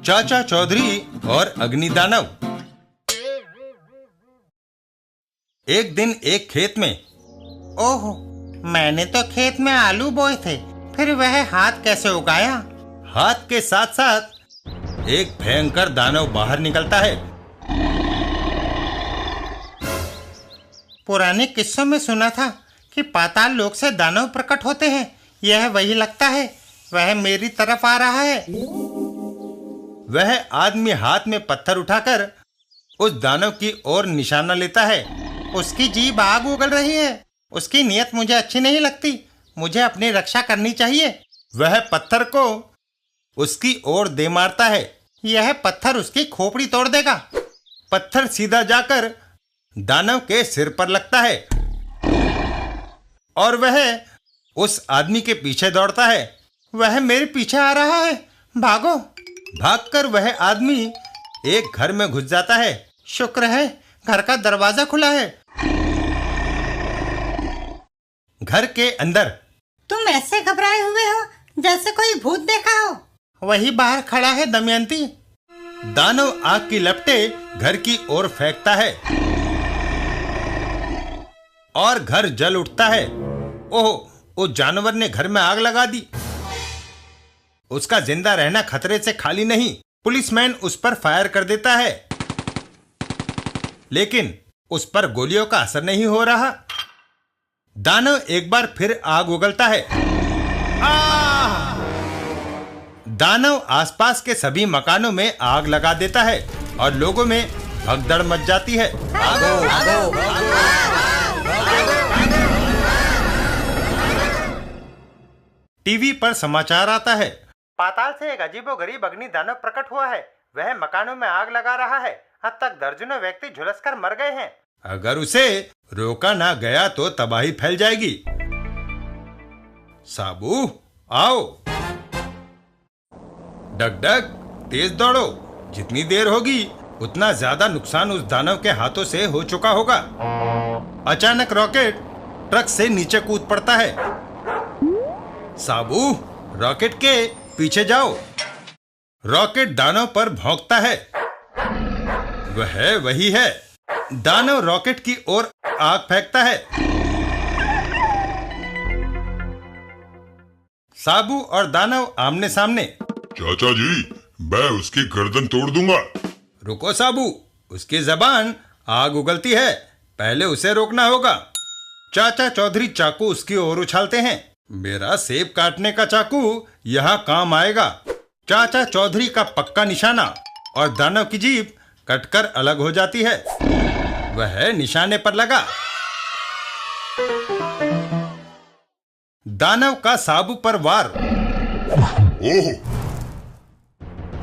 चाचा चौधरी और अग्नि दानव। एक दिन एक खेत में। ओहो, मैंने तो खेत में आलू बोए थे, फिर वह हाथ कैसे उगाया? हाथ के साथ साथ एक भयंकर दानव बाहर निकलता है। पुराने किस्सों में सुना था कि पाताल लोक से दानव प्रकट होते हैं। यह वही लगता है, वह मेरी तरफ आ रहा है। वह आदमी हाथ में पत्थर उठाकर उस दानव की ओर निशाना लेता है। उसकी जीभ आग उगल रही है। उसकी नीयत मुझे अच्छी नहीं लगती। मुझे अपनी रक्षा करनी चाहिए। वह पत्थर को उसकी ओर दे मारता है। यह पत्थर उसकी खोपड़ी तोड़ देगा। पत्थर सीधा जाकर दानव के सिर पर लगता है और वह उस आदमी के पीछे दौड़ता है। वह मेरे पीछे आ रहा है, भागो। भागकर वह आदमी एक घर में घुस जाता है। शुक्र है घर का दरवाजा खुला है। घर के अंदर तुम ऐसे घबराए हुए हो जैसे कोई भूत देखा हो। वही बाहर खड़ा है दमयंती। दानव आग की लपटें घर की ओर फेंकता है और घर जल उठता है। ओह, उस जानवर ने घर में आग लगा दी। उसका जिंदा रहना खतरे से खाली नहीं। पुलिसमैन उस पर फायर कर देता है, लेकिन उस पर गोलियों का असर नहीं हो रहा। दानव एक बार फिर आग उगलता है। दानव आसपास के सभी मकानों में आग लगा देता है और लोगों में भगदड़ मच जाती है। भागो, भागो, भागो। टीवी पर समाचार आता है। पाताल से एक अजीबोगरीब अग्नि दानव प्रकट हुआ है। वह मकानों में आग लगा रहा है। अब तक दर्जनों व्यक्ति झुलसकर मर गए हैं। अगर उसे रोका ना गया तो तबाही फैल जाएगी। साबू, आओ। डग डग, तेज दौड़ो। जितनी देर होगी उतना ज्यादा नुकसान उस दानव के हाथों से हो चुका होगा। अचानक रॉकेट ट्रक से नीचे कूद पड़ता है। साबू, रॉकेट के पीछे जाओ। रॉकेट दानव पर भौंकता है। वह वही है। दानव रॉकेट की ओर आग फेंकता है। साबू और दानव आमने सामने। चाचा जी, मैं उसकी गर्दन तोड़ दूंगा। रुको साबू, उसकी जबान आग उगलती है, पहले उसे रोकना होगा। चाचा चौधरी चाकू उसकी ओर उछालते हैं। मेरा सेब काटने का चाकू यहाँ काम आएगा। चाचा चौधरी का पक्का निशाना और दानव की जीभ कटकर अलग हो जाती है। वह निशाने पर लगा। दानव का साबू पर वार। ओह!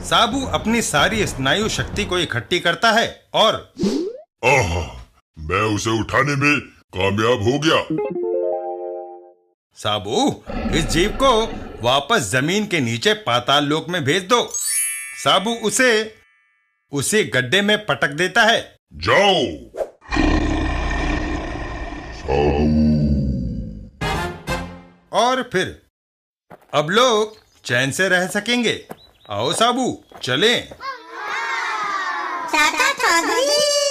साबू अपनी सारी स्नायु शक्ति को इकट्ठी करता है और आहा, मैं उसे उठाने में कामयाब हो गया। साबू, इस जीव को वापस जमीन के नीचे पाताल लोक में भेज दो। साबू उसे उसी गड्ढे में पटक देता है। जाओ। साबू। और फिर अब लोग चैन से रह सकेंगे। आओ साबू, चलें। चाचा चौधरी।